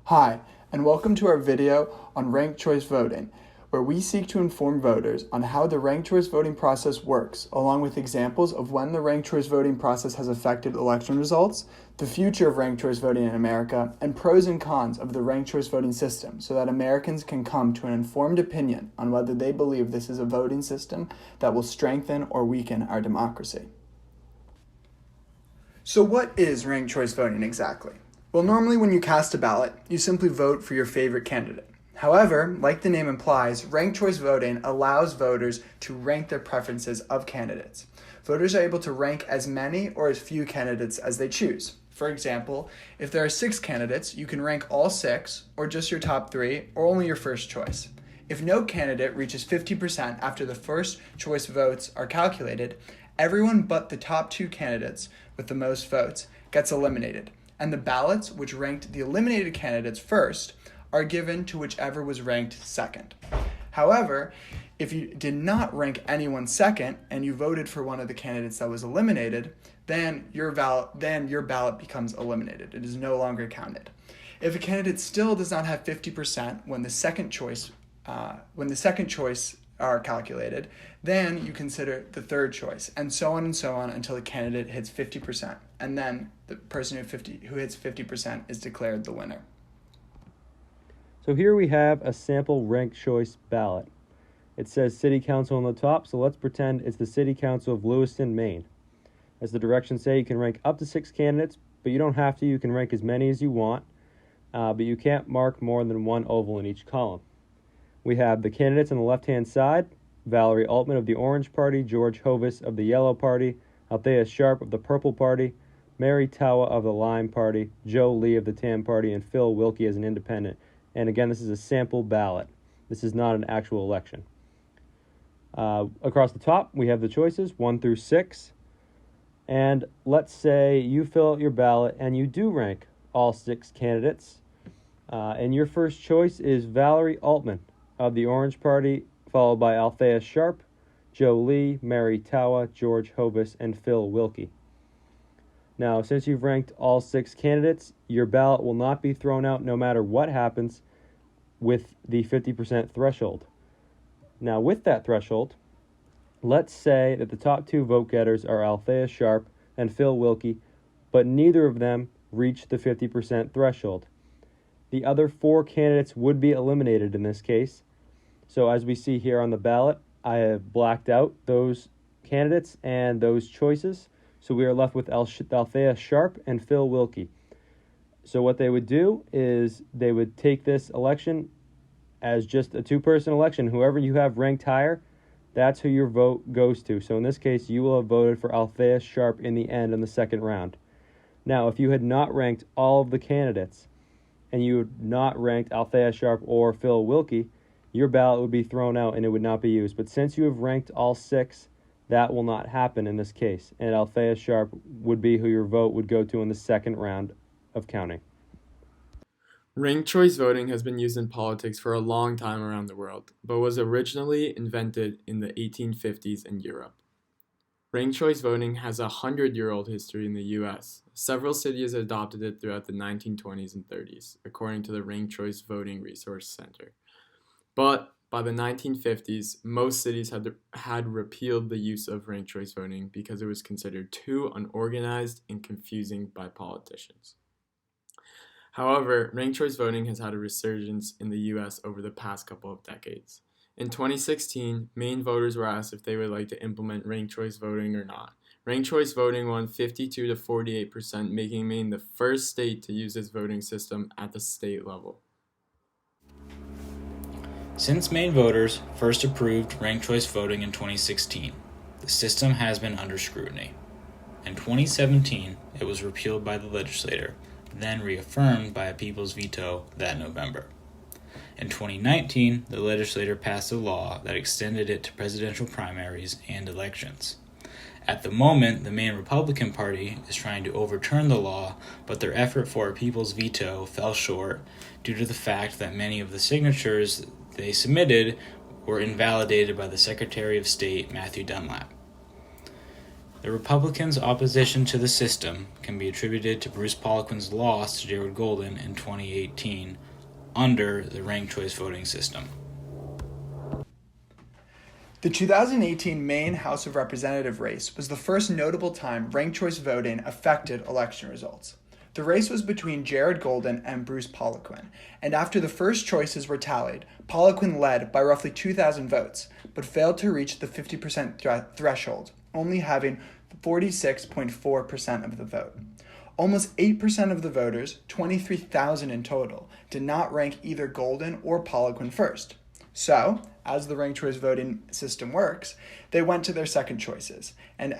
Hi, and welcome to our video on ranked choice voting, where we seek to inform voters on how the ranked choice voting process works, along with examples of when the ranked choice voting process has affected election results, the future of ranked choice voting in America, and pros and cons of the ranked choice voting system so that Americans can come to an informed opinion on whether they believe this is a voting system that will strengthen or weaken our democracy. So what is ranked choice voting exactly? Well, normally when you cast a ballot, you simply vote for your favorite candidate. However, like the name implies, ranked choice voting allows voters to rank their preferences of candidates. Voters are able to rank as many or as few candidates as they choose. For example, if there are 6 candidates, you can rank all 6, or just your top 3, or only your first choice. If no candidate reaches 50% after the first choice votes are calculated, everyone but the top 2 candidates with the most votes gets eliminated, and the ballots which ranked the eliminated candidates first are given to whichever was ranked second. However, if you did not rank anyone second and you voted for one of the candidates that was eliminated, then your ballot becomes eliminated. It is no longer counted. If a candidate still does not have 50% when the second choice are calculated, then you consider the third choice, and so on until the candidate hits 50%, and then the person who hits 50% is declared the winner. So here we have a sample ranked choice ballot. It says City Council on the top, so let's pretend it's the City Council of Lewiston, Maine. As the directions say, you can rank up to 6 candidates, but you don't have to. You can rank as many as you want, but you can't mark more than one oval in each column. We have the candidates on the left-hand side: Valerie Altman of the Orange Party, George Hovis of the Yellow Party, Althea Sharp of the Purple Party, Mary Tawa of the Lime Party, Joe Lee of the Tan Party, and Phil Wilkie as an independent. And again, this is a sample ballot. This is not an actual election. Across the top, we have the choices 1 through 6. And let's say you fill out your ballot and you do rank all 6 candidates. And your first choice is Valerie Altman of the Orange Party, followed by Althea Sharp, Joe Lee, Mary Tawa, George Hovis, and Phil Wilkie. Now, since you've ranked all 6 candidates, your ballot will not be thrown out no matter what happens with the 50% threshold. Now, with that threshold, let's say that the top 2 vote getters are Althea Sharp and Phil Wilkie, but neither of them reach the 50% threshold. The other 4 candidates would be eliminated in this case. So as we see here on the ballot, I have blacked out those candidates and those choices. So we are left with Althea Sharp and Phil Wilkie. So what they would do is they would take this election as just a 2-person election. Whoever you have ranked higher, that's who your vote goes to. So in this case, you will have voted for Althea Sharp in the end in the second round. Now, if you had not ranked all of the candidates and you had not ranked Althea Sharp or Phil Wilkie, your ballot would be thrown out and it would not be used. But since you have ranked all 6, that will not happen in this case, and Althea Sharp would be who your vote would go to in the second round of counting. Ranked choice voting has been used in politics for a long time around the world, but was originally invented in the 1850s in Europe. Ranked choice voting has a 100-year-old history in the U.S. Several cities adopted it throughout the 1920s and 30s, according to the Ranked Choice Voting Resource Center. But by the 1950s, most cities had repealed the use of ranked choice voting because it was considered too unorganized and confusing by politicians. However, ranked choice voting has had a resurgence in the U.S. over the past couple of decades. In 2016, Maine voters were asked if they would like to implement ranked choice voting or not. Ranked choice voting won 52 to 48%, making Maine the first state to use this voting system at the state level. Since Maine voters first approved ranked choice voting in 2016, the system has been under scrutiny. In 2017, it was repealed by the legislature, then reaffirmed by a people's veto that November. In 2019, the legislature passed a law that extended it to presidential primaries and elections. At the moment, the Maine Republican Party is trying to overturn the law, but their effort for a people's veto fell short due to the fact that many of the signatures they submitted were invalidated by the Secretary of State, Matthew Dunlap. The Republicans' opposition to the system can be attributed to Bruce Poliquin's loss to Jared Golden in 2018 under the ranked choice voting system. The 2018 Maine House of Representative race was the first notable time ranked choice voting affected election results. The race was between Jared Golden and Bruce Poliquin, and after the first choices were tallied, Poliquin led by roughly 2,000 votes, but failed to reach the 50% threshold, only having 46.4% of the vote. Almost 8% of the voters, 23,000 in total, did not rank either Golden or Poliquin first. So, as the ranked choice voting system works, they went to their second choices. And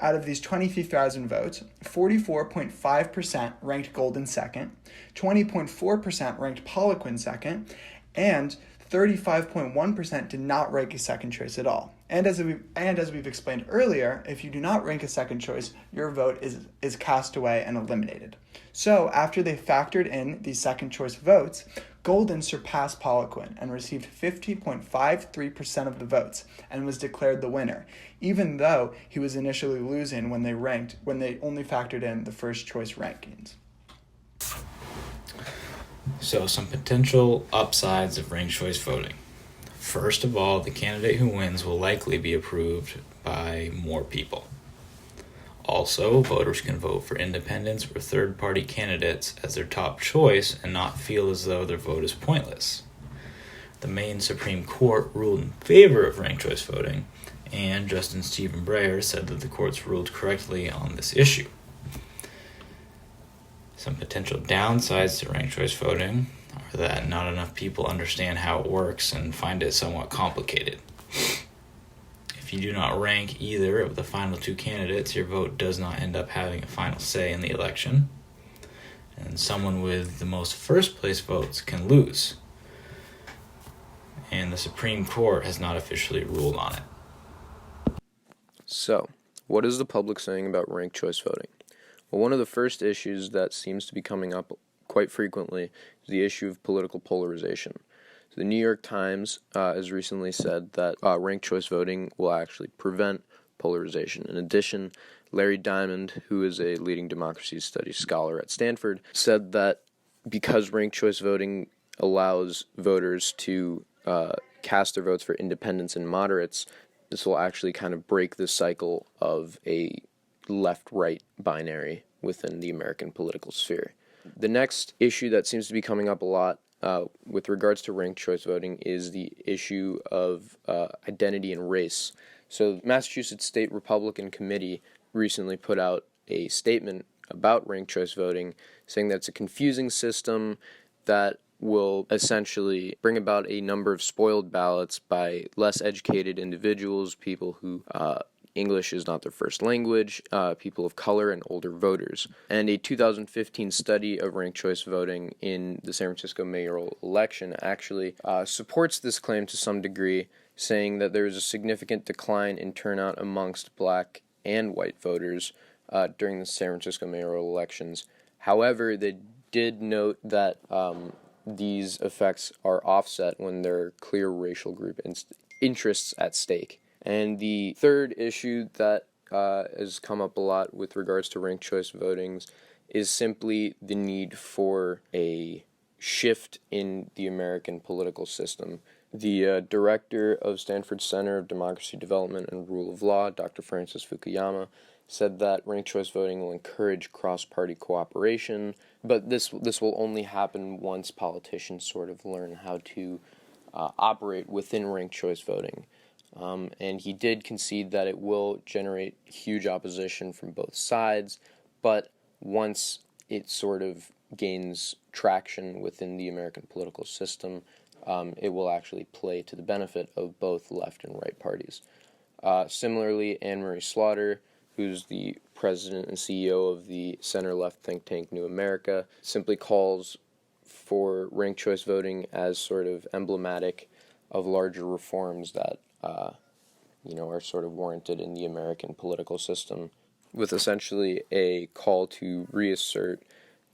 out of these 23,000 votes, 44.5% ranked Golden second, 20.4% ranked Poliquin second, and 35.1% did not rank a second choice at all. And as we've explained earlier, if you do not rank a second choice, your vote is cast away and eliminated. So after they factored in these second choice votes, Golden surpassed Poliquin and received 50.53% of the votes and was declared the winner, even though he was initially losing when they only factored in the first choice rankings. So, some potential upsides of ranked choice voting. First of all, the candidate who wins will likely be approved by more people. Also, voters can vote for independents or third-party candidates as their top choice and not feel as though their vote is pointless. The Maine Supreme Court ruled in favor of ranked choice voting, and Justice Stephen Breyer said that the courts ruled correctly on this issue. Some potential downsides to ranked choice voting are that not enough people understand how it works and find it somewhat complicated. If you do not rank either of the final two candidates, your vote does not end up having a final say in the election, and someone with the most first place votes can lose. And the Supreme Court has not officially ruled on it. So, what is the public saying about ranked choice voting? Well, one of the first issues that seems to be coming up quite frequently is the issue of political polarization. So the New York Times has recently said that ranked choice voting will actually prevent polarization. In addition, Larry Diamond, who is a leading democracy studies scholar at Stanford, said that because ranked choice voting allows voters to cast their votes for independents and moderates, this will actually kind of break the cycle of a left-right binary within the American political sphere. The next issue that seems to be coming up a lot with regards to ranked choice voting is the issue of identity and race. So Massachusetts State Republican Committee recently put out a statement about ranked choice voting, saying that it's a confusing system that will essentially bring about a number of spoiled ballots by less educated individuals, people who English is not their first language, people of color, and older voters. And a 2015 study of ranked choice voting in the San Francisco mayoral election actually supports this claim to some degree, saying that there is a significant decline in turnout amongst black and white voters during the San Francisco mayoral elections. However, they did note that these effects are offset when there are clear racial group interests at stake. And the third issue that has come up a lot with regards to ranked choice votings is simply the need for a shift in the American political system. The director of Stanford Center of Democracy Development and Rule of Law, Dr. Francis Fukuyama, said that ranked choice voting will encourage cross-party cooperation, but this will only happen once politicians sort of learn how to operate within ranked choice voting. And he did concede that it will generate huge opposition from both sides, but once it sort of gains traction within the American political system, it will actually play to the benefit of both left and right parties. Similarly, Anne Marie Slaughter, who's the president and CEO of the center-left think tank New America, simply calls for ranked choice voting as sort of emblematic of larger reforms that are sort of warranted in the American political system, with essentially a call to reassert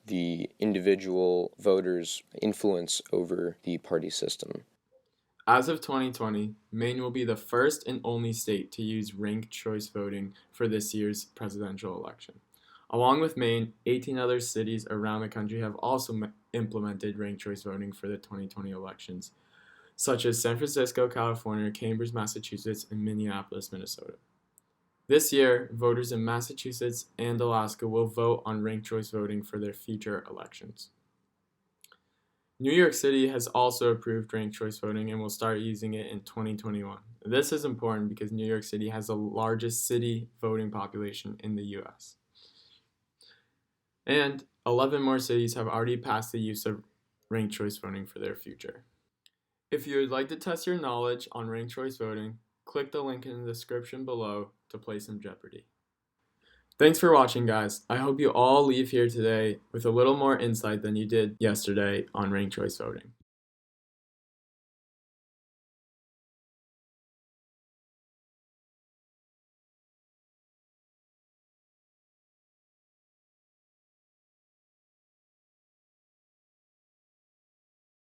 the individual voters' influence over the party system. As of 2020, Maine will be the first and only state to use ranked choice voting for this year's presidential election. Along with Maine, 18 other cities around the country have also implemented ranked choice voting for the 2020 elections, such as San Francisco, California, Cambridge, Massachusetts, and Minneapolis, Minnesota. This year, voters in Massachusetts and Alaska will vote on ranked choice voting for their future elections. New York City has also approved ranked choice voting and will start using it in 2021. This is important because New York City has the largest city voting population in the US. And 11 more cities have already passed the use of ranked choice voting for their future. If you would like to test your knowledge on ranked choice voting, click the link in the description below to play some Jeopardy! Thanks for watching, guys. I hope you all leave here today with a little more insight than you did yesterday on ranked choice voting.